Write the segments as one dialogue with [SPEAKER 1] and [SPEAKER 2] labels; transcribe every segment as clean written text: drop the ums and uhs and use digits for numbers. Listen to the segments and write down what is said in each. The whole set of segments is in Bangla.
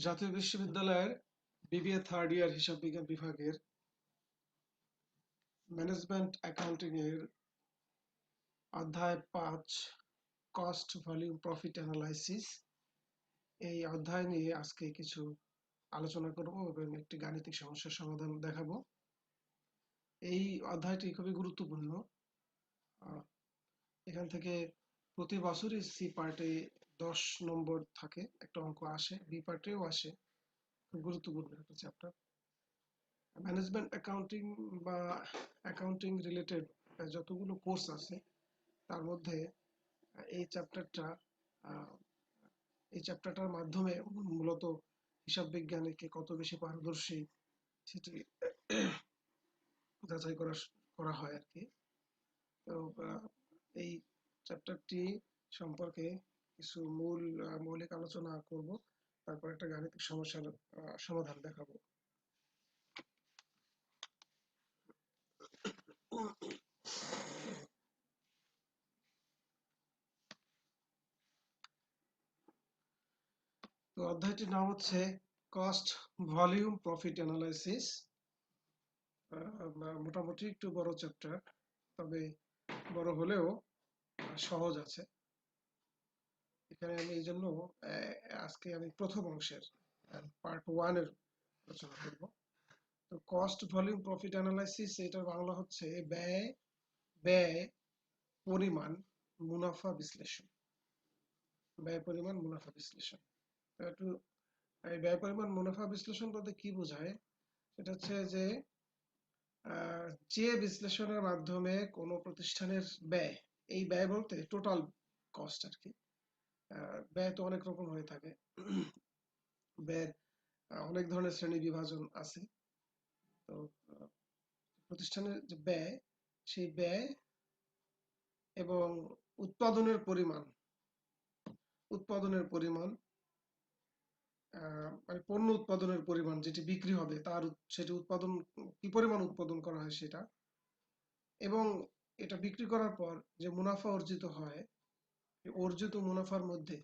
[SPEAKER 1] জাতীয় বিশ্ববিদ্যালয়ের বিবিএ থার্ড ইয়ার হিসাব বিজ্ঞান বিভাগের ম্যানেজমেন্ট অ্যাকাউন্টিং এর অধ্যায় 5 কস্ট ভলিউম প্রফিট অ্যানালাইসিস এই অধ্যায় নিয়ে আজকে কিছু আলোচনা করব এবং একটি গাণিতিক সমস্যার সমাধান দেখাবো। এই অধ্যায়টি খুবই গুরুত্বপূর্ণ। এখান থেকে প্রতি বছরই সি পার্টে 10 নম্বর থাকে, একটা অঙ্ক আসে, বি পার্টেও আসে। খুব গুরুত্বপূর্ণ একটা চ্যাপ্টার। ম্যানেজমেন্ট অ্যাকাউন্টিং বা অ্যাকাউন্টিং রিলেটেড যতগুলো কোর্স আছে তার মধ্যে এই চ্যাপ্টারটা এই চ্যাপ্টারটার মাধ্যমে মূলত হিসাব বিজ্ঞানে কে কত বেশি পারদর্শী সেটি যাচাই করা হয় আর কি। তো এই চ্যাপ্টারটি সম্পর্কে কিছু মৌলিক আলোচনা করব, তারপর একটা গাণিতিক সমস্যার সমাধান দেখাবো। তো অধ্যায়টির নাম হচ্ছে কস্ট ভলিউম প্রফিট অ্যানালাইসিস। মোটামুটি একটু বড় চ্যাপ্টার, তবে বড় হলেও সহজ আছে। এখানে আমি এই জন্য আজকে আমি প্রথম অংশের পার্ট 1 এর আলোচনা করব। তো কস্ট ভলিউম প্রফিট অ্যানালাইসিস, এটার বাংলা হচ্ছে ব্যয় ব্যয় পরিমাণ মুনাফা বিশ্লেষণ। ব্যয় পরিমাণ মুনাফা বিশ্লেষণ। একটু এই ব্যয় পরিমাণ মুনাফা বিশ্লেষণ বলতে কি বোঝায়? সেটা হচ্ছে যে বিশ্লেষণের মাধ্যমে কোনো প্রতিষ্ঠানের ব্যয়, এই ব্যয় বলতে টোটাল কস্ট আর কি। ব্যয় তো অনেক রকম হয়ে থাকে, ব্যয়ের অনেক ধরনের শ্রেণী বিভাজন আছে। তো প্রতিষ্ঠানের যে ব্যয়, সেই ব্যয় এবং উৎপাদনের পরিমাণ মানে পণ্য উৎপাদনের পরিমাণ যেটি বিক্রি হবে সেটি উৎপাদন কি পরিমাণ উৎপাদন করা হয় সেটা, এবং এটা বিক্রি করার পর যে মুনাফা অর্জিত হয়, অর্জিত মুনাফার মধ্যে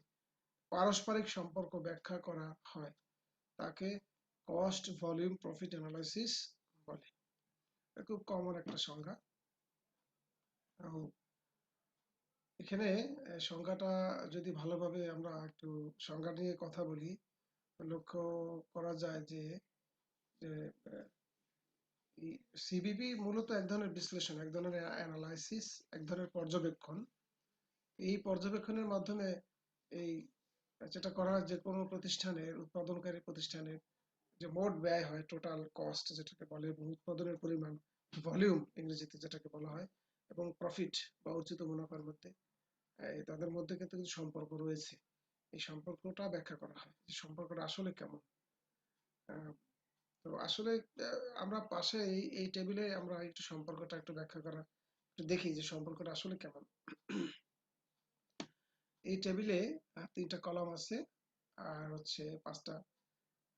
[SPEAKER 1] পারস্পরিক সম্পর্ক ব্যাখ্যা করা হয়, তাকে কস্ট ভলিউম প্রফিট অ্যানালাইসিস বলে। খুব কমন একটা সংজ্ঞা। এখানে সংজ্ঞাটা যদি ভালোভাবে আমরা একটু সংজ্ঞা নিয়ে কথা বলি, লক্ষ্য করা যায় যে সিবিপি মূলত এক ধরনের বিশ্লেষণ, এক ধরনের অ্যানালাইসিস, এক ধরনের পর্যবেক্ষণ। এই পর্যবেক্ষণের মাধ্যমে এই যেটা করা হয়, যে কোনো প্রতিষ্ঠানের, উৎপাদনকারী প্রতিষ্ঠানের যে মোট ব্যয় হয়, টোটাল কস্ট যেটাকে বলে, এবং উৎপাদনের পরিমাণ, ভলিউম ইংরেজিতে যেটাকে বলা হয়, এবং প্রফিট বা অর্জিত মুনাফার মধ্যে তাদের মধ্যে কিন্তু কিছু সম্পর্ক রয়েছে। এই সম্পর্কটা ব্যাখ্যা করা হয়, যে সম্পর্কটা আসলে কেমন। তো আসলে আমরা পাশে এই টেবিলে আমরা একটু সম্পর্কটা একটু ব্যাখ্যা করা, একটু দেখি যে সম্পর্কটা আসলে কেমন। এই টেবিলে 3টা কলাম আছে, আর হচ্ছে 5টা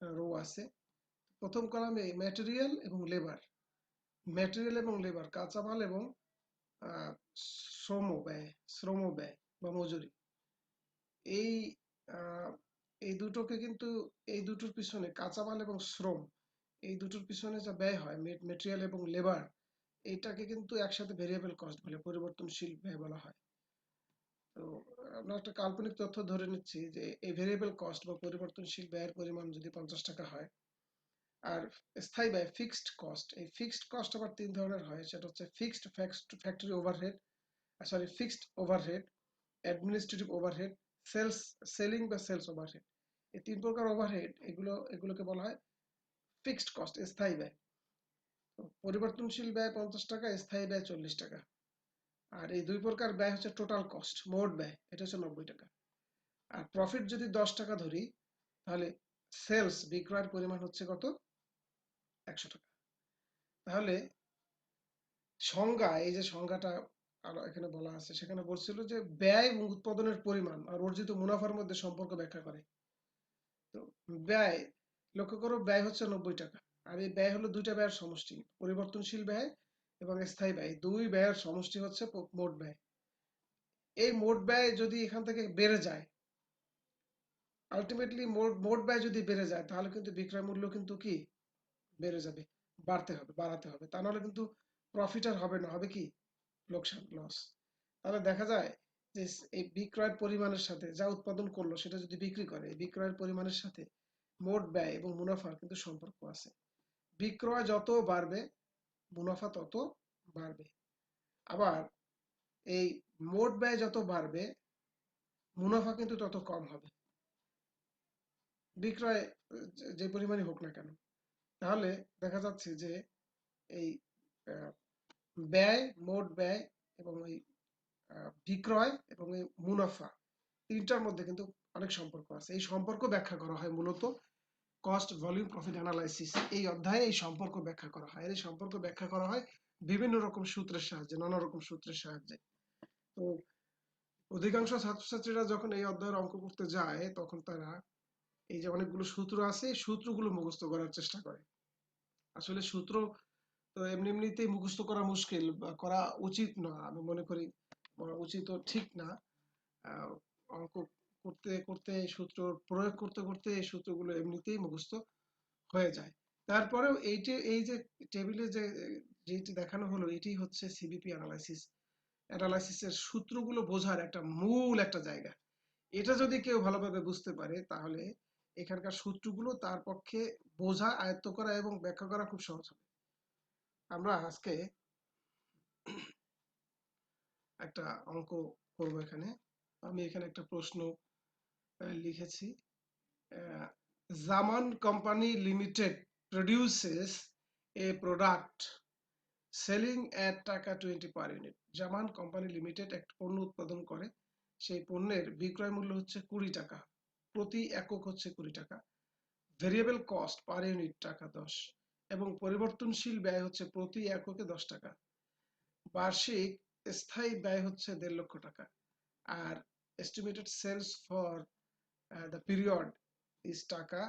[SPEAKER 1] রো আছে। প্রথম কলামে ম্যাটেরিয়াল এবং লেবার, কাঁচামাল এবং শ্রম ব্যয় বা মজুরি। এই আহ, এই দুটোকে কিন্তু, এই দুটোর পিছনে কাঁচামাল এবং শ্রম, এই দুটোর পিছনে যা ব্যয় হয়, মেটেরিয়াল এবং লেবার, এইটাকে কিন্তু একসাথে ভেরিয়েবল কস্ট বলে, পরিবর্তনশীল ব্যয় বলা হয়। তো আমরা একটা কাল্পনিক তথ্য ধরে নিচ্ছি যে এই ভেরিয়েবল কস্ট বা পরিবর্তনশীল ব্যয়ের পরিমাণ যদি 50 টাকা হয়, আর স্থায়ী ব্যয় ফিক্সড কস্ট, এই ফিক্সড কস্ট আবার 3 ধরনের হয়। সেটা হচ্ছে fixed factory overhead, fixed overhead, administrative overhead, sales selling বা সেলস ওভারহেড। এই 3 প্রকার ওভারহেড, এগুলোকে বলা হয় ফিক্সড কস্ট, স্থায়ী ব্যয়। পরিবর্তনশীল ব্যয় 50 টাকা, স্থায়ী ব্যয় 40 টাকা। আর এই 2 প্রকার ব্যয় হচ্ছে টোটাল কস্ট, মোট ব্যয়, এটা হচ্ছে 90 টাকা। আর প্রফিট যদি 10 টাকা ধরি, তাহলে সেলস, বিক্রয়ের পরিমাণ হচ্ছে কত? 100 টাকা। তাহলে সংজ্ঞা, এই যে সংজ্ঞাটা আর এখানে বলা আছে, সেখানে বলছিল যে ব্যয় এবং উৎপাদনের পরিমাণ আর অর্জিত মুনাফার মধ্যে সম্পর্ক ব্যাখ্যা করে। তো ব্যয়, লক্ষ্য করো, ব্যয় হচ্ছে 90 টাকা, আর এই ব্যয় হলো 2টা ব্যয়ের সমষ্টি, পরিবর্তনশীল ব্যয় এবং স্থায়ী ব্যয়। 2 ব্যয়ের সমষ্টি হচ্ছে মোট ব্যয়। এই মোট ব্যয় যদি এখান থেকে বেড়ে যায়, আলটিমেটলি মোট ব্যয় যদি বেড়ে যায় তাহলে কিন্তু বিক্রয় মূল্য কিন্তু কি বেড়ে যাবে, বাড়াতে হবে, তা নাহলে কিন্তু প্রফিট আর হবে না, হবে কি লোকসান, লস। তাহলে দেখা যায় যে এই বিক্রয়ের পরিমাণের সাথে যা উৎপাদন করলো সেটা যদি বিক্রি করে, এই বিক্রয়ের পরিমাণের সাথে মোট ব্যয় এবং মুনাফার কিন্তু সম্পর্ক আছে। বিক্রয় যত বাড়বে মুনাফা তত বাড়বে। আবার এই মোট ব্যয় যত বাড়বে মুনাফা কিন্তু তত কম হবে, বিক্রয় যে পরিমাণই হোক না কেন। তাহলে দেখা যাচ্ছে যে এই ব্যয়, মোট ব্যয় এবং এই বিক্রয় এবং এই মুনাফা তিনটার মধ্যে কিন্তু অনেক সম্পর্ক আছে। এই সম্পর্ক ব্যাখ্যা করা হয় মূলত কস্ট ভলিউম প্রফিট অ্যানালাইসিস এই অধ্যায়ে। এই সম্পর্ক ব্যাখ্যা করা হয়, এই সম্পর্ক ব্যাখ্যা করা হয় বিভিন্ন রকম সূত্রের সাহায্যে, নানা রকম সূত্রের সাহায্যে। তো অধিকাংশ ছাত্রছাত্রীরা যখন এই অধ্যায়ের অঙ্ক করতে যায় তখন তারা এই যে অনেকগুলো সূত্র আছে সূত্রগুলো মুখস্থ করার চেষ্টা করে। আসলে সূত্র তো এমনি এমনিতেই মুখস্থ করা মুশকিল বা করা উচিত না, আমি মনে করি উচিত ও ঠিক না। অঙ্ক করতে করতে সূত্র প্রয়োগ করতে করতে এই সূত্রগুলো এমনিতেই মুখস্থ হয়ে যায়। তারপরেও এই যে টেবিলে যেটি দেখানো হলো এটি হচ্ছে সিবিপি অ্যানালাইসিসের সূত্রগুলো বোঝার একটা মূল একটা জায়গা। এটা যদি কেউ ভালোভাবে বুঝতে পারে তাহলে এখানকার সূত্রগুলো তার পক্ষে বোঝা, আয়ত্ত করা এবং ব্যাখ্যা করা খুব সহজ হবে। আমরা আজকে একটা অঙ্ক করব। এখানে আমি এখানে একটা প্রশ্ন লিখেছি। জামান কোম্পানি লিমিটেড প্রডিউসেস এ প্রোডাক্ট সেলিং এট টাকা 20 পার ইউনিট। জামান কোম্পানি লিমিটেড একটা পণ্য উৎপাদন করে, সেই পণ্যের বিক্রয় মূল্য হচ্ছে 20 টাকা, প্রতি একক হচ্ছে 20 টাকা, ভেরিয়েবল কস্ট পার ইউনিট টাকা 10 এবং পরিবর্তনশীল ব্যয় হচ্ছে প্রতি এককে 10 টাকা। বার্ষিক স্থায়ী ব্যয় হচ্ছে 1.5 লক্ষ টাকা। আর estimated sales for the period is টাকা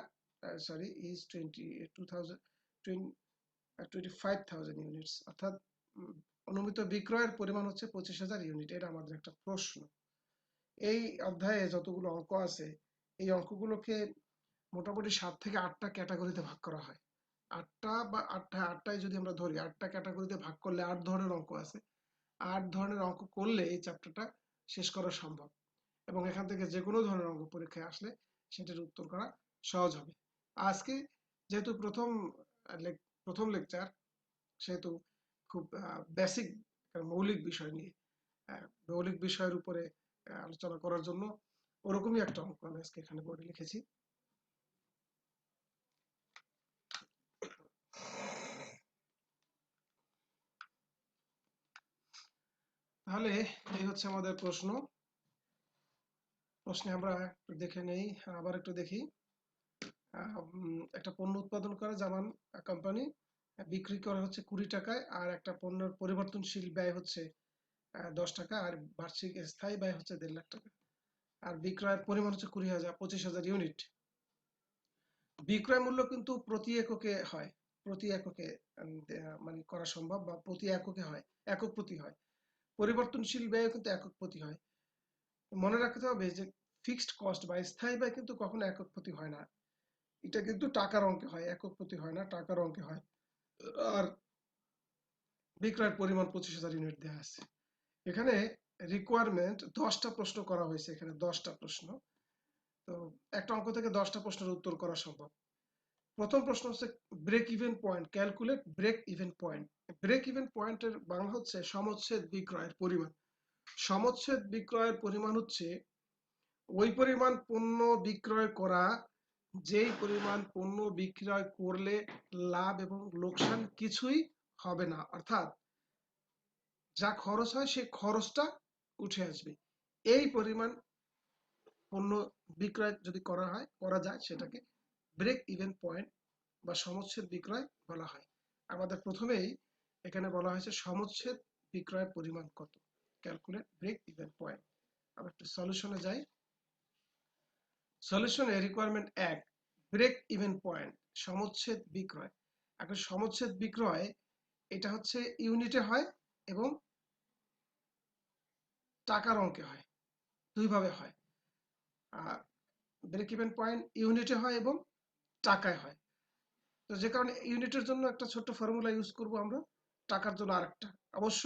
[SPEAKER 1] সরি ইজ 25,000 ইউনিটস, অর্থাৎ অনুমিত বিক্রয়ের পরিমাণ হচ্ছে 25,000 ইউনিট। এটা আমাদের একটা প্রশ্ন। এই অধ্যায়ে যতগুলো অঙ্ক আছে এই অঙ্কগুলোকে মোটামুটি 7 থেকে 8টা ক্যাটাগরিতে ভাগ করা হয়। 8টা বা 8টায় যদি আমরা ধরি, 8টা ক্যাটাগরিতে ভাগ করলে 8 ধরনের অঙ্ক আছে। 8 ধরনের অঙ্ক করলে এই চ্যাপ্টারটা শেষ করা সম্ভব এবং এখান থেকে যে কোনো ধরনের অঙ্ক পরীক্ষায় আসলে সেটার উত্তর করা সহজ হবে। আজকে যেহেতু প্রথম লেকচার, সেহেতু খুব বেসিক মৌলিক বিষয় নিয়ে মৌলিক বিষয়ের উপরে আলোচনা করার জন্য ওরকমই একটা অঙ্ক আমি আজকে এখানে বোর্ডে লিখেছি। তাহলে এই হচ্ছে আমাদের প্রশ্নে আমরা একটু দেখে নেই, আবার একটু দেখি। একটা পণ্য উৎপাদন করে জামান কোম্পানি, বিক্রি করা হচ্ছে 20 টাকায়, আর একটা পণ্যের পরিবর্তনশীল ব্যয় হচ্ছে 10 টাকা, আর বার্ষিক স্থায়ী ব্যয় হচ্ছে 1.5 লাখ টাকা, আর বিক্রয়ের পরিমাণ হচ্ছে 25,000 ইউনিট। বিক্রয় মূল্য কিন্তু প্রতি এককে হয়, প্রতি এককে মানে করা সম্ভব, বা প্রতি এককে হয়, একক প্রতি হয়। পরিবর্তনশীল ব্যয় কিন্তু একক প্রতি হয়। মনে রাখতে হবে যে ফিক্সড কস্ট বা স্থায়ী ব্যয় কিন্তু কখনো একক প্রতি হয় না, এটা কিন্তু টাকার অঙ্কে হয়, একক প্রতি হয় না, টাকার অঙ্কে হয়। আর বিক্রয়ের পরিমাণ 25,000 ইউনিট দেওয়া আছে। এখানে রিকোয়ারমেন্ট 10টা প্রশ্ন করা হয়েছে, এখানে 10টা প্রশ্ন। তো একটা অঙ্ক থেকে 10টা প্রশ্নের উত্তর করা সম্ভব। প্রথম প্রশ্ন হচ্ছে break even point, calculate break even point. Break even পয়েন্টের বাংলা হচ্ছে সমচ্ছেদ বিক্রয়ের পরিমাণ। সমচ্ছেদ বিক্রয়ের পরিমাণ হচ্ছে ওই পরিমাণ পণ্য বিক্রয় করা যেই পরিমাণ পণ্য বিক্রয় করলে লাভ এবং লোকসান কিছুই হবে না, অর্থাৎ যা খরচ হয় সেই খরচটা উঠে আসবে। এই পরিমাণ পণ্য বিক্রয় যদি করা যায় সেটাকে ব্রেক ইভেন পয়েন্ট বা সমচ্ছেদ বিক্রয় বলা হয়। আমাদের প্রথমেই এখানে বলা হয়েছে সমচ্ছেদ বিক্রয়ের পরিমাণ কত, ক্যালকুলেট ব্রেক ইভেন পয়েন্ট। আমরা একটু সলিউশনে যাই। সলিউশনে রিকোয়ারমেন্ট 1, ব্রেক ইভেন পয়েন্ট, সমচ্ছেদ বিক্রয়। এখন সমচ্ছেদ বিক্রয় এটা হচ্ছে ইউনিটে হয় এবং টাকার অঙ্কে হয়, দুইভাবে হয়। ব্রেক ইভেন পয়েন্ট ইউনিটে হয় এবং টাকায় হয়। তো যে কারণে ইউনিটের জন্য একটা ছোট্ট ফর্মুলা ইউজ করব আমরা, টাকার জন্য আরেকটা। অবশ্য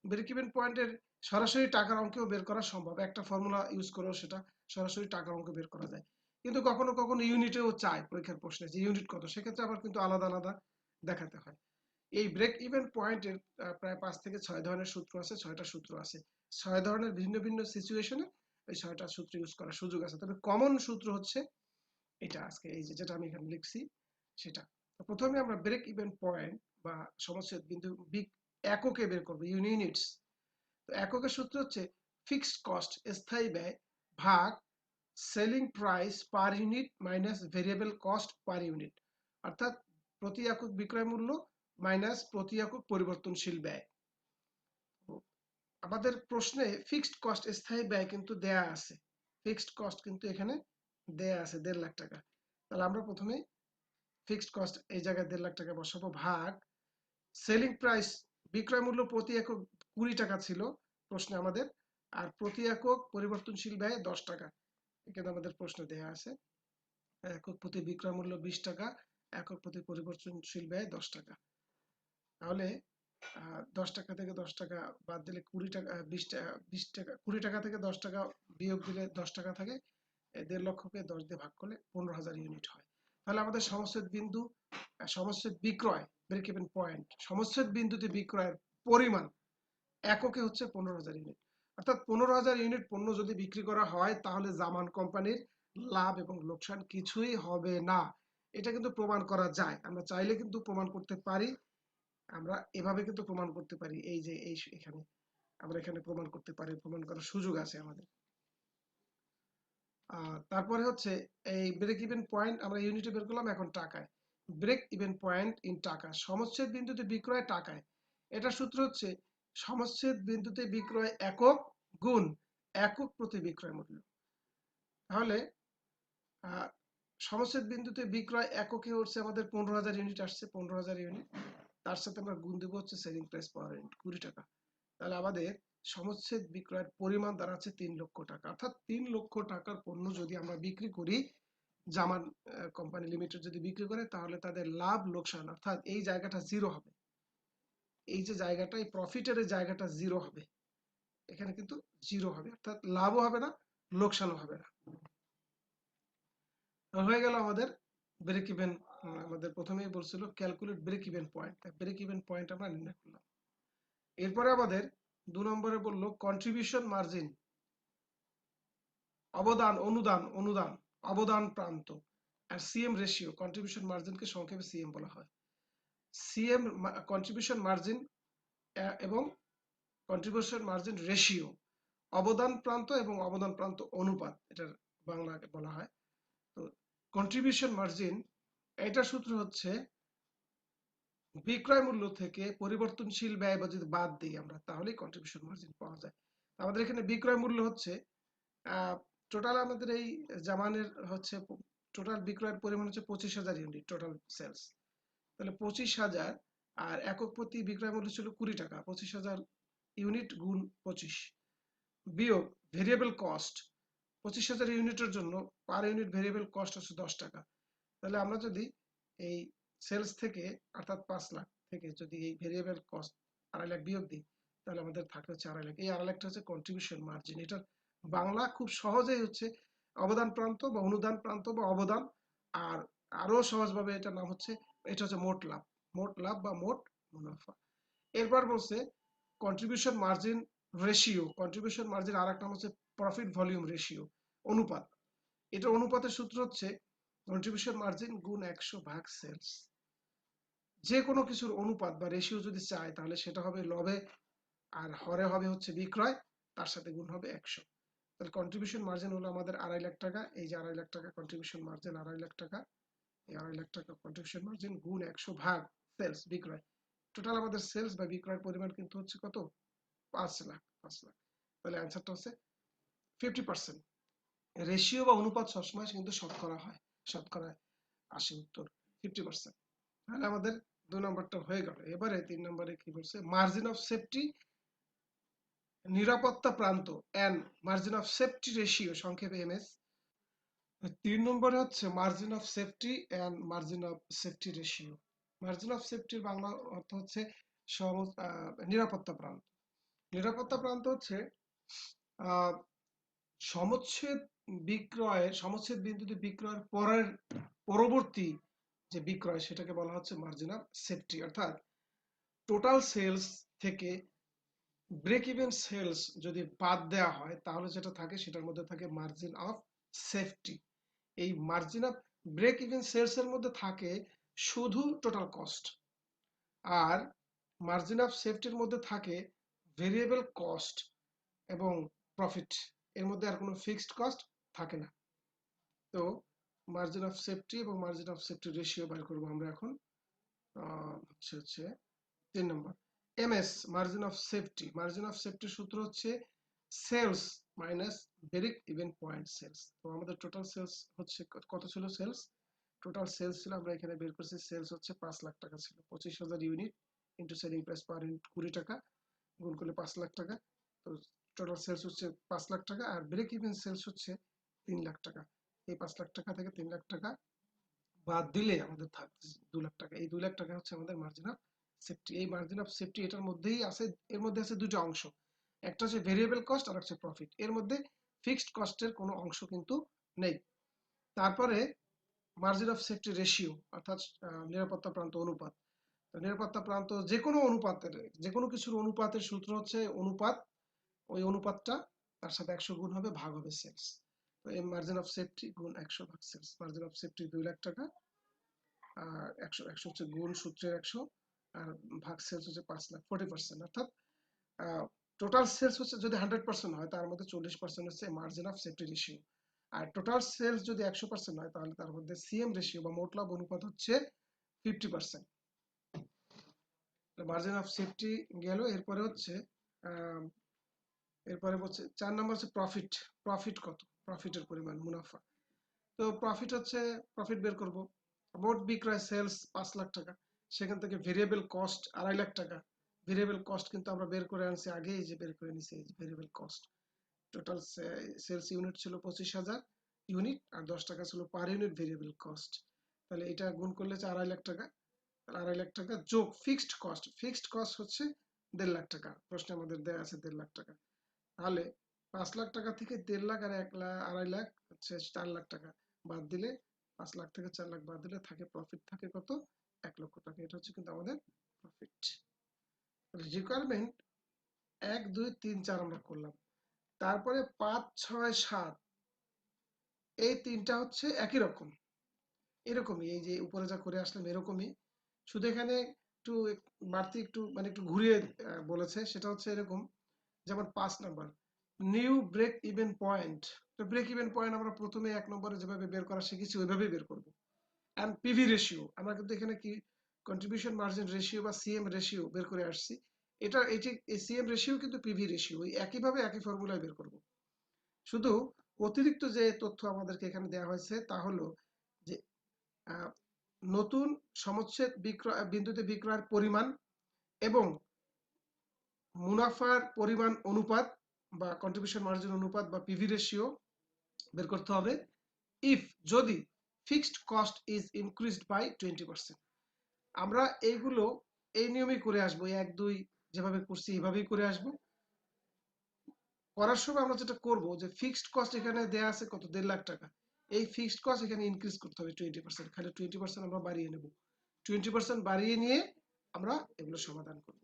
[SPEAKER 1] ব্রেক ইভেন পয়েন্টের সরাসরি টাকার অঙ্কেও বের করা সম্ভব, একটা ফর্মুলা ইউজ করেও সেটা সরাসরি টাকার অঙ্ক বের করা যায়। কিন্তু কখনো কখনো ইউনিটেও চায় পরীক্ষার প্রশ্নে যে ইউনিট কত, সেক্ষেত্রে আবার কিন্তু আলাদা আলাদা দেখাতে হয়। এই ব্রেক ইভেন পয়েন্টের প্রায় 5 থেকে 6 ধরনের সূত্র আছে, 6টা সূত্র আছে। 6 ধরনের ভিন্ন ভিন্ন সিচুয়েশনে এই 6টা সূত্র ইউজ করার সুযোগ আছে। তবে কমন সূত্র হচ্ছে এটা, আজকে এই যেটা আমি এখানে লিখছি সেটা। তো প্রথমে আমরা ব্রেক ইভেন পয়েন্ট বা সমচ্ছেদ বিন্দু এককে বের করব, ইউনিটস। তো এককের সূত্র হচ্ছে ফিক্সড কস্ট স্থায়ী ব্যয় ভাগ selling price per unit minus variable cost per unit, অর্থাৎ প্রতি একক বিক্রয় মূল্য মাইনাস প্রতি একক পরিবর্তনশীল ব্যয়। আমাদের প্রশ্নে ফিক্সড কস্ট স্থায়ী ব্যয় কিন্তু দেয়া আছে, ফিক্সড কস্ট কিন্তু এখানে দেয়া আছে 1.5 লাখ টাকা। তাহলে আমরা প্রথমে ফিক্সড কস্ট এই জায়গায় 1.5 লাখ টাকা বসাবো, ভাগ সেলিং প্রাইস বিক্রয় মূল্য প্রতি একক 20 টাকা ছিল প্রশ্নে আমাদের, আর প্রতি একক পরিবর্তনশীল ব্যয় 10 টাকা এখানে আমাদের প্রশ্ন দেয়া আছে। একক প্রতি বিক্রয় মূল্য 20 টাকা, একক প্রতি পরিবর্তনশীল ব্যয় 10 টাকা। তাহলে 10 টাকা থেকে 10 টাকা বাদ দিলে 20 টাকা, 20 টাকা, 20 টাকা, 20 টাকা থেকে 10 টাকা বিয়োগ দিলে 10 টাকা থাকে। 1.5 লক্ষকে 10 দিয়ে ভাগ করলে 15,000 ইউনিট হয়। তাহলে আমাদের সমচ্ছেদ বিন্দু, সমচ্ছেদ বিক্রয় ব্রেক ইভেন পয়েন্ট, সমচ্ছেদ বিন্দুতে বিক্রয়ের পরিমাণ এককে হচ্ছে 15,000 ইউনিট। অর্থাৎ 15,000 ইউনিট পণ্য যদি বিক্রি করা হয় তাহলে জামান কোম্পানির লাভ এবং লোকসান কিছুই হবে না। এটা কিন্তু প্রমাণ করা যায়, আমরা চাইলে কিন্তু প্রমাণ করতে পারি। আমরা এভাবে কিন্তু প্রমাণ করতে পারি, এই যে এই এখানে আমরা এখানে প্রমাণ করতে পারি, প্রমাণ করার সুযোগ আছে আমাদের। তারপরে হচ্ছে এই ব্রেক ইভেন পয়েন্ট আমরা ইউনিটে বের করলাম, এখন টাকায়। ব্রেক ইভেন পয়েন্ট ইন টাকা, সমচ্ছেদ বিন্দুতে বিক্রয় টাকায়। এটা সূত্র হচ্ছে সমচ্ছেদ বিন্দুতে বিক্রয় একক গুণ একক প্রতি বিক্রয় মূল্য। তাহলে সমচ্ছেদ বিন্দুতে বিক্রয় এককে হচ্ছে আমাদের 15,000 ইউনিট আসছে, 15,000 ইউনিট, তার সাথে আমরা গুণ দেবো হচ্ছে সেলিং প্রাইস পার ইউনিট 20 টাকা। তাহলে আমাদের সমচ্ছেদ বিক্রয়ের পরিমাণ দাঁড়াচ্ছে 3 লক্ষ টাকা। অর্থাৎ 3 লক্ষ টাকার পণ্য যদি আমরা বিক্রি করি, জামান কোম্পানি লিমিটেড যদি বিক্রি করে, তাহলে তাদের লাভ লোকসান অর্থাৎ এই জায়গাটা জিরো হবে। এই যে জায়গাটা, এই প্রফিটের জায়গাটা জিরো হবে, এখানে কিন্তু জিরো হবে, অর্থাৎ লাভও হবে না, লোকসানও হবে না। হয়ে গেল আমাদের ব্রেক ইভেন। আমাদের প্রথমেই বলছিল calculate break even point, break even point আমরা নির্ণয় করলাম। এরপরে আমাদের 2 নম্বরে বললো কন্ট্রিবিউশন মার্জিন, অবদান, অনুদান, অনুদান, অবদান প্রান্ত, আর সিএম রেশিও। কন্ট্রিবিউশন মার্জিনকে সংক্ষেপে সিএম বলা হয়। সিএম কন্ট্রিবিউশন মার্জিন এবং কন্ট্রিবিউশন মার্জিন রেশিও, অবদান প্রান্ত এবং অবদান প্রান্ত অনুপাত, এটার বাংলাকে বলা হয়। তো কন্ট্রিবিউশন মার্জিন, এটা সূত্র হচ্ছে বিক্রয় মূল্য থেকে পরিবর্তনশীল ব্যয় বা যদি বাদ দিই আমরা, তাহলেই কন্ট্রিবিউশন মার্জিন পাওয়া যায়। আমাদের এখানে বিক্রয় মূল্য হচ্ছে টোটাল আমাদের এই জামানের হচ্ছে টোটাল বিক্রয়ের পরিমাণ হচ্ছে 25,000 ইউনিট টোটাল সেলস। তাহলে 25,000 আর একক প্রতি বিক্রয় মূল্য ছিল 20 টাকা, 25,000 ইউনিট গুণ 25 বিয়োগ ভেরিয়েবল কস্ট, 25,000 ইউনিটের জন্য পার ইউনিট ভেরিয়েবল কস্ট হচ্ছে 10 টাকা। তাহলে আমরা যদি এই সেলস থেকে অর্থাৎ 5 লাখ থেকে যদি এই ভেরিয়েবল কস্ট 2.5 লাখ বিয়োগ দিই, তাহলে আমাদের থাকে হচ্ছে 2.5 লাখ। এই 2.5 লাখটা হচ্ছে কন্ট্রিবিউশন মার্জিন। এটার বাংলা খুব সহজেই হচ্ছে অবদান প্রান্ত বা অনুদান প্রান্ত বা অবদান, আর আরো সহজভাবে এটার নাম হচ্ছে, এটা হচ্ছে মোট লাভ, মোট লাভ বা মোট মুনাফা। এরপর বলছে contribution margin ratio, contribution margin আর একটা নাম হচ্ছে প্রফিট ভলিউম রেশিও, অনুপাত। এটা অনুপাতের সূত্র হচ্ছে কন্ট্রিবিউশন মার্জিন গুণ 100 ভাগ সেলস। যে কোনো কিছুর অনুপাত বা রেশিও যদি চাই, তাহলে সেটা হবে লবে আর হরে হবে হচ্ছে বিক্রয়, তার সাথে গুণ হবে 100। তাহলে কন্ট্রিবিউশন মার্জিন হলো আমাদের 2.5 লাখ টাকা। এই যে 2.5 লাখ টাকা কন্ট্রিবিউশন মার্জিন, 2.5 লাখ টাকা, এই 2.5 লাখ টাকা কন্ট্রিবিউশন মার্জিন গুণ 100 ভাগ সেলস, বিক্রয়। টোটাল আমাদের সেলস বা বিক্রয়ের পরিমাণ কিন্তু হচ্ছে কত, 5 লাখ, 5 লাখ। তাহলে অ্যান্সারটা হচ্ছে 50%। রেশিও বা অনুপাত সবসময় কিন্তু শতকরা হয়, শতকরা আসে উত্তর 50%। তাহলে আমাদের 2 নম্বরটা হয়ে গেল। এবারে 3 নম্বরে কি বলছে, মার্জিন অফ সেফটি, নিরাপত্তা প্রান্ত, and margin of safety ratio সংক্ষেপে এমএস। 3 নম্বরে হচ্ছে margin of safety and margin of safety ratio. Margin of সেফটির বাংলা অর্থ হচ্ছে নিরাপত্তা প্রান্ত। নিরাপত্তা প্রান্ত হচ্ছে আহ, সমচ্ছেদ বিন্দুতে বিক্রয়ের পরবর্তী যে বিক্রয় সেটাকে বলা হচ্ছে মার্জিন অফ সেফটি। অর্থাৎ টোটাল সেলস থেকে ব্রেক ইভেন সেলস যদি বাদ দেওয়া হয় তাহলে যেটা থাকে সেটার মধ্যে থাকে মার্জিন অফ সেফটি। এই margin of break even sales এর মধ্যে থাকে শুধু টোটাল কস্ট, আর মার্জিন অফ সেফটির মধ্যে থাকে ভেরিয়েবল কস্ট এবং প্রফিট। এর মধ্যে আর কোনো ফিক্সড কস্ট থাকে না। তো মার্জিন অফ সেফটি এবং মার্জিন অফ সেফটি রেশিও বের করবো আমরা এখন। হচ্ছে 3 নম্বর MS margin of safety. Margin of সেফটির সূত্র হচ্ছে sales minus break even point sales. তো আমাদের টোটাল সেলস হচ্ছে কত ছিল? সেলস টোটাল সেলস ছিল, আমরা এখানে বের করছি সেলস হচ্ছে 5 লাখ টাকা ছিল। 25,000 unit into selling price per unit 20 টাকা, গুণ করলে 5 লাখ টাকা। তো টোটাল সেলস হচ্ছে 5 লাখ টাকা, আর ব্রেক ইভেন সেলস হচ্ছে 3 লাখ টাকা। এই 5 লাখ টাকা থেকে 3 লাখ টাকা বাদ দিলে আমাদের থাকছে 2 লাখ টাকা। এই 2 লাখ টাকা হচ্ছে আমাদের মার্জিন অফ সেফটি। এই মার্জিন অফ সেফটি এটার মধ্যেই আছে, এর মধ্যে আছে দুটো অংশ, একটা হচ্ছে ভেরিয়েবল কস্ট আর হচ্ছে প্রফিট। এর মধ্যে ফিক্সড কস্টের কোনো অংশ কিন্তু নেই। তারপরে মার্জিন অফ সেফটি রেশিও অর্থাৎ নিরাপত্তা প্রান্ত অনুপাত। নিরাপত্তা প্রান্ত যে কোনো কিছুর অনুপাতের সূত্র হচ্ছে অনুপাত, ওই অনুপাতটা তার সাথে 100 গুণ হবে, ভাগ হবে সেলস। তো এই মার্জিন অফ সেফটি গুণ 100 ভাগ sales. Margin of safety 2 lakh টাকা, আর 100 হচ্ছে গুণ সূত্রের 100, আর ভাগ সেলস হচ্ছে 5 লাখ, 40%। অর্থাৎ টোটাল সেলস হচ্ছে যদি 100% হয় তার মধ্যে 40% হচ্ছে মার্জিন অফ সেফটি রেশিও। আর টোটাল সেলস যদি 100% হয় তাহলে তার মধ্যে সিএম রেশিও বা মোট লাভ অনুপাত হচ্ছে 50%। মার্জিন অফ সেফটি গেল। এরপরে হচ্ছে 4 নম্বর হচ্ছে প্রফিট। প্রফিট কত? প্রফিটের পরিমাণ, মুনাফা। তো প্রফিট বের করব। মোট বিক্রয় সেলস 5 লাখ টাকা, সেখান থেকে ভেরিয়েবল কস্ট 2.5 লাখ টাকা। ভেরিয়েবল কস্ট কিন্তু আমরা বের করে আনছি আগে, এই যে বের করে নিছি এই যে variable cost. Total sales unit ছিল 25,000 ইউনিট, আর 10 টাকা ছিল পার ইউনিট ভেরিয়েবল কস্ট। তাহলে এটা গুণ করলে 2.5 লাখ টাকা। 2.5 লাখ টাকা যোগ ফিক্সড কস্ট। ফিক্সড কস্ট হচ্ছে 1.5 লাখ টাকা, প্রশ্নে আমাদের দেয়া আছে 1.5 লাখ টাকা। তাহলে 5 লাখ টাকা থেকে 1.5 লাখ আর 2.5 লাখ হচ্ছে 4 লাখ টাকা বাদ দিলে, 5 লাখ থেকে 4 লাখ বাদ দিলে থাকে প্রফিট থাকে কত? 1 লক্ষ টাকা। এটা হচ্ছে কিন্তু আমাদের প্রফিট। রিকোয়ারমেন্ট 1, 2, 3, 4 আমরা করলাম। তারপরে 5, 6, 7 এই তিনটা হচ্ছে একই রকম, এরকমই এই যে উপরে যা করে আসলাম এরকমই, শুধু এখানে একটু বাড়তি একটু মানে একটু ঘুরিয়ে বলেছে। সেটা হচ্ছে এরকম, যেমন 5 number new break even point. তো ব্রেক ইভেন পয়েন্ট আমরা প্রথমে 1 নম্বরে যেভাবে বের করা শিখেছি ওইভাবেই বের করব। এন্ড পিভি রেশিও আমরা কিন্তু এখানে কি কন্ট্রিবিউশন মার্জিন রেশিও বা সিএম রেশিও বের করে আসছি। এটি সিএম রেশিও কিন্তু পিভি রেশিও ওই একইভাবে একই ফর্মুলায় বের করব। শুধু অতিরিক্ত যে তথ্য আমাদেরকে এখানে দেওয়া হয়েছে তা হলো যে নতুন সমচ্ছেদ বিন্দুতে বিক্রয়ের পরিমাণ এবং মুনাফার পরিমাণ অনুপাত বা কন্ট্রিবিউশন মার্জিন অনুপাত বা পিভি রেশিও বের করতে হবে। ইফ যদি fixed cost is increased by 20%। আমরা এইগুলো এই নিয়মেই করে আসবো, 1, 2 যেভাবে করছি এইভাবেই করে আসবো। করার সময় আমরা যেটা করব যে ফিক্সড কস্ট এখানে দেয়া আছে কত? 1.5 লাখ টাকা। এই ফিক্সড কস্ট এখানে ইনক্রিজ করতে হবে 20%। খালি 20% আমরা বাড়িয়ে নেব। 20% বাড়িয়ে নিয়ে আমরা এগুলো সমাধান করব।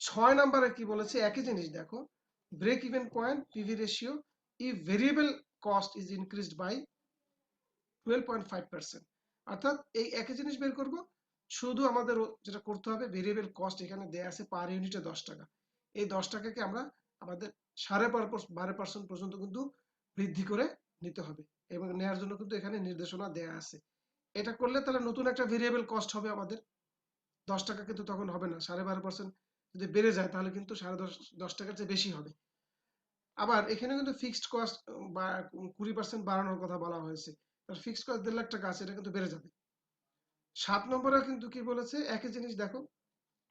[SPEAKER 1] 6 নম্বরে কি বলেছে? একই জিনিস দেখো, break even point PV ratio if variable cost is increased by 12.5%। অর্থাৎ এই একই জিনিস বের করব, শুধু আমাদের যেটা করতে হবে ভেরিয়েবল কস্ট এখানে দেয়া আছে পার ইউনিটে 10 টাকা। এই 10 টাকাকে আমরা আমাদের 12.5% পর্যন্ত কিন্তু বৃদ্ধি করে নিতে হবে, এবং নেওয়ার জন্য কিন্তু এখানে নির্দেশনা দেয়া আছে। এটা করলে তাহলে নতুন একটা ভেরিয়েবল কস্ট হবে আমাদের 10 টাকা, কিন্তু তখন হবে না 12.5% যদি বেড়ে যায় তাহলে কিন্তু 10.5 টাকার চেয়ে বেশি হবে। আবার এখানে কিন্তু ফিক্সড কস্ট বা 20% বাড়ানোর কথা বলা হয়েছে। তার ফিক্সড কস্ট 1.5 লাখ টাকা আছে, এটা কিন্তু বেড়ে যাবে। 7 নম্বরে কিন্তু কি বলেছে? একই জিনিস দেখো,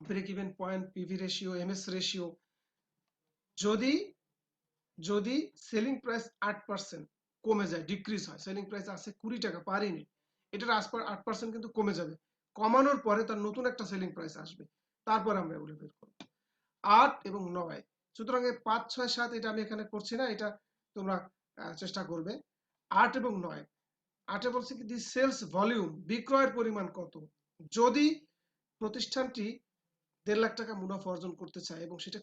[SPEAKER 1] break even point PV ratio MS ratio যদি যদি সেলিং প্রাইস 8%, কমে যায়, ডিক্রিজ হয়, সেলিং প্রাইস আছে 20 টাকা পার ইউনিট, এটার 8% কিন্তু কমে যাবে, কমানোর পরে তার নতুন একটা সেলিং প্রাইস আসবে, তারপর আমরা এগুলো বের করব। 8 এবং 9, সুতরাং 5, 6, 7 এটা আমি এখানে করছি না, এটা তোমরা চেষ্টা করবে। 8 এবং 9, 8 বলছে কি দি সেলস ভলিউম, বিক্রয়ের পরিমাণ কত, যদি প্রতিষ্ঠানটি 1.5 লাখ টাকা মুনাফা অর্জন করতে চায় এবং সেটা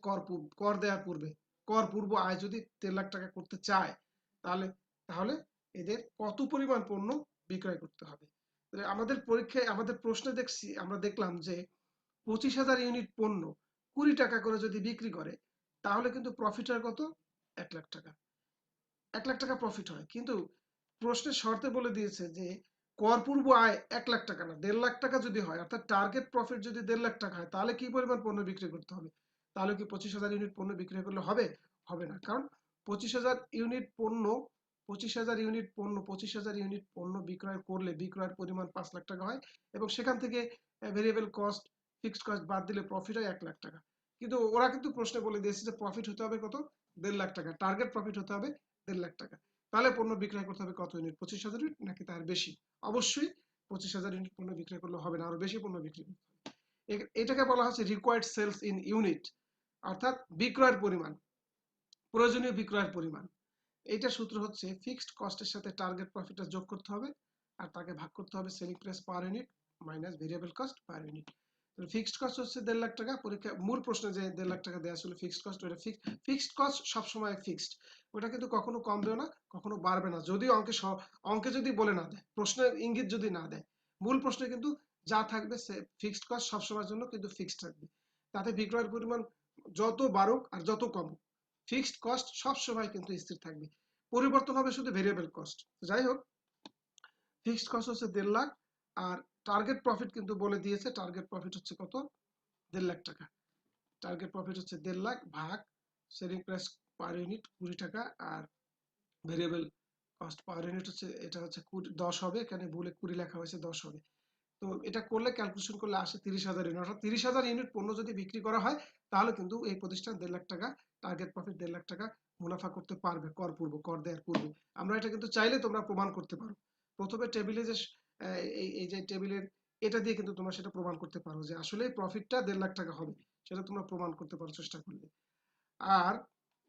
[SPEAKER 1] কর দেওয়ার পূর্বে, কর পূর্ব আয় যদি 1.5 লাখ টাকা করতে চায়, তাহলে তাহলে এদের কত পরিমাণ পণ্য বিক্রয় করতে হবে। আমাদের পরীক্ষায় আমাদের প্রশ্নে আমরা দেখলাম যে 25,000 ইউনিট পণ্য 20 টাকা করে যদি বিক্রি করে, তাহলে কিন্তু প্রফিট হয় কত, 1 লাখ টাকা, 1 লাখ টাকা প্রফিট হয়। কিন্তু প্রশ্নের শর্তে বলে দিয়েছে যে কর পূর্ব আয় 1 লাখ টাকা না 1.5 লাখ টাকা যদি হয়, অর্থাৎ টার্গেট প্রফিট যদি 1.5 লাখ টাকা হয়, তাহলে কি পরিমাণ পণ্য বিক্রি করতে হবে, তাহলে কি 25,000 ইউনিট পণ্য বিক্রি করলে হবে, হবে না, কারণ 25,000 ইউনিট পণ্য 25,000 ইউনিট পণ্য 25,000 ইউনিট পণ্য বিক্রয় করলে বিক্রয়ের পরিমাণ 5 লাখ টাকা হয়, এবং সেখান থেকে ভেরিয়েবল কস্ট, ফিক্সড কস্ট বাদ দিলে প্রফিট হয় 1 লাখ টাকা। কিন্তু ওরা কিন্তু প্রশ্নে বলে দিয়েছে যে প্রফিট হতে হবে কত, 1.5 লাখ টাকা, টার্গেট প্রফিট হতে হবে 1.5 লাখ টাকা। তাহলে পণ্য বিক্রয় করতে হবে কত ইউনিট, 25,000 ইউনিট নাকি তার বেশি? অবশ্যই 25,000 ইউনিট পণ্য বিক্রয় করলে হবে না, আরো বেশি পণ্য বিক্রি করতে হবে। এটাকে বলা হচ্ছে রিকোয়ার্ড সেলস ইন ইউনিট, অর্থাৎ বিক্রয়ের পরিমাণ, প্রয়োজনীয় বিক্রয়ের পরিমাণ। এইটা সূত্র হচ্ছে ফিক্সড কস্টের সাথে টার্গেট প্রফিটটা যোগ করতে হবে, আর তাকে ভাগ করতে হবে selling price per unit minus variable cost per unit. Fixed cost হচ্ছে 1.5 লাখ টাকা, পরীক্ষা মূল প্রশ্নে যে 1.5 লাখ টাকা দেওয়া ছিল ফিক্সড কস্ট, ওটা ফিক্সড কস্ট সবসময় ফিক্সড, ওটা কিন্তু কখনো কমবেও না কখনো বাড়বে না, যদি অঙ্কে যদি বলে না দেয়, প্রশ্নের ইঙ্গিত যদি না দেয়। মূল প্রশ্নে কিন্তু যা থাকবে সে ফিক্সড কস্ট সবসময়ের জন্য কিন্তু ফিক্সড থাকবে, তাতে বিক্রয়ের পরিমাণ যত বাড়ুক আর যত কমুক, ফিক্সড কস্ট সব সময় কিন্তু স্থির থাকবে, পরিবর্তন হবে শুধু ভেরিয়েবল কস্ট। যাই হোক, ফিক্সড কস্ট হচ্ছে 1.5 লাখ, আর টার্গেট প্রফিট কিন্তু বলে দিয়েছে, টার্গেট প্রফিট হচ্ছে কত, 1.5 লাখ টাকা। টার্গেট প্রফিট হচ্ছে 1.5 লাখ ভাগ সেলিং প্রাইস পার ইউনিট 20 টাকা, আর ভেরিয়েবল কস্ট পার ইউনিট হচ্ছে, এটা হচ্ছে 10 হবে, এখানে ভুলে 20 লেখা হয়েছে, 10 হবে। তো এটা করলে ক্যালকুলেশন করলে আসে 30,000 ইউনিট, অর্থাৎ 30,000 ইউনিট পণ্য যদি বিক্রি করা হয়, তাহলে কিন্তু এই প্রতিষ্ঠান 1.5 লাখ টাকা টার্গেট প্রফিট 1.5 লাখ টাকা মুনাফা করতে পারবে কর পূর্ব, কর দেওয়ার পূর্বে। আমরা এটা কিন্তু চাইলে তোমরা প্রমাণ করতে পারো, প্রথমে টেবিলে যে এই যে টেবিলের এটা দিয়ে কিন্তু তোমরা সেটা প্রমাণ করতে পারো যে আসলে প্রফিটটা 1.5 লাখ টাকা হবে, সেটা তোমরা প্রমাণ করতে পারো চেষ্টা করলে। আর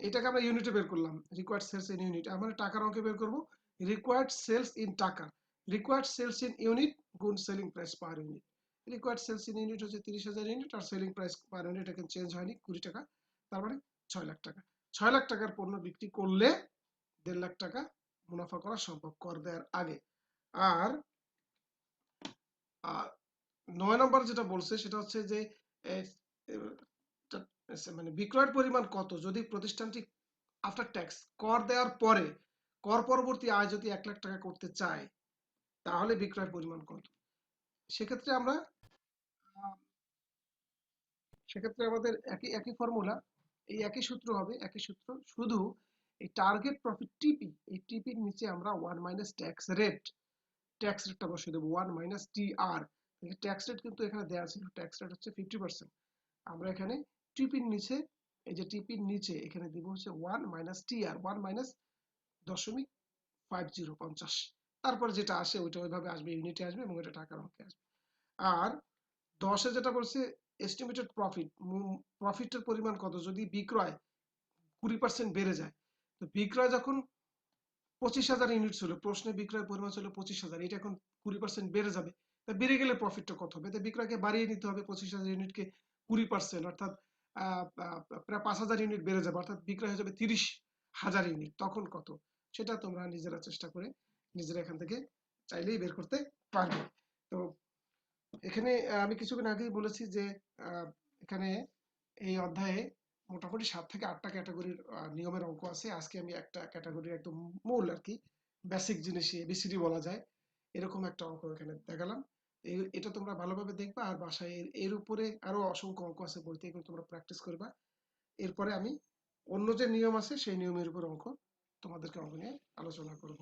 [SPEAKER 1] এটাকে আমরা ইউনিটে বের করলাম, রিকোয়ার্ড সেলস ইন ইউনিট, আমরা টাকার অঙ্কে বের করব, required sales in taka, required sales in unit গুণ selling price per unit. Required sales in unit হচ্ছে 30,000 ইউনিট, আর সেলিং প্রাইস পার ইউনিট এখানে চেঞ্জ হয়নি, 20 টাকা, তার মানে 6 লাখ টাকা। 6 লাখ টাকার পণ্য বিক্রি করলে 1.5 লাখ টাকা মুনাফা করা সম্ভব কর দেওয়ার আগে। আর 9 নম্বর যেটা বলছে সেটা হচ্ছে যে মানে বিক্রয়ের পরিমাণ কত যদি প্রতিষ্ঠানটি আফটার ট্যাক্স, কর দেওয়ার পরে, কর পরবর্তী আয় যদি 1 লাখ টাকা করতে চায়, তাহলে বিক্রয়ের পরিমাণ কত। সেক্ষেত্রে আমরা সেক্ষেত্রে আমাদের একই একই ফর্মুলা, এই একই সূত্র হবে, একই সূত্র, শুধু এই টার্গেট প্রফিট টিপি, এই টিপির নিচে আমরা 1 মাইনাস ট্যাক্স রেটটা বসিয়ে দেবো, 1 মাইনাস টিআর। ট্যাক্স রেট কিন্তু এখানে দেওয়া ছিল, ট্যাক্স রেট হচ্ছে 50%, আমরা এখানে টিপির নিচে, এই যে টিপির নিচে এখানে দিব হচ্ছে 1 মাইনাস টিআর, 1 মাইনাস 0.50 তারপর যেটা আসে ওইটা ওইভাবে আসবে, ইউনিটে আসবে এবং এটা টাকার অঙ্কে আসবে। আর 10 যেটা বলছে এস্টিমেটেড প্রফিট, প্রফিটের পরিমাণ কত যদি বিক্রয় 20% বেড়ে যায়। তো বিক্রয় যখন 25,000 ইউনিট ছিল, প্রশ্নে বিক্রয়ের পরিমাণ ছিল 25,000, এটা এখন 20% বেড়ে যাবে, তা বেড়ে গেলে প্রফিটটা কত হবে, তো বিক্রয়কে বাড়িয়ে নিতে হবে 25,000 ইউনিটকে 20%, অর্থাৎ প্রায় 5,000 ইউনিট বেড়ে যাবে, অর্থাৎ বিক্রয় হয়ে যাবে 30,000 ইউনিট, তখন কত, সেটা তোমরা নিজেরা চেষ্টা করে নিজেরা এখান থেকে চাইলেই বের করতে পারবে। তো এখানে আমি কিছুক্ষণ আগেই বলেছি যে এখানে এই অধ্যায়ে মোটামুটি 7 থেকে 8টা ক্যাটাগরির নিয়মের অঙ্ক আছে, আজকে আমি একটা ক্যাটাগরির একদম মূল আর কি, বেসিক জিনিস এবিসিডি বলা যায়, এরকম একটা অঙ্ক এখানে দেখালাম। এটা তোমরা ভালোভাবে দেখবা, আর বাসায় এর উপরে আরো অসংখ্য অঙ্ক আছে বইতে, এগুলো তোমরা প্র্যাকটিস করবা। এরপরে আমি অন্য যে নিয়ম আছে সেই নিয়মের উপর তোমাদেরকে অঙ্ক নিয়ে আলোচনা করব।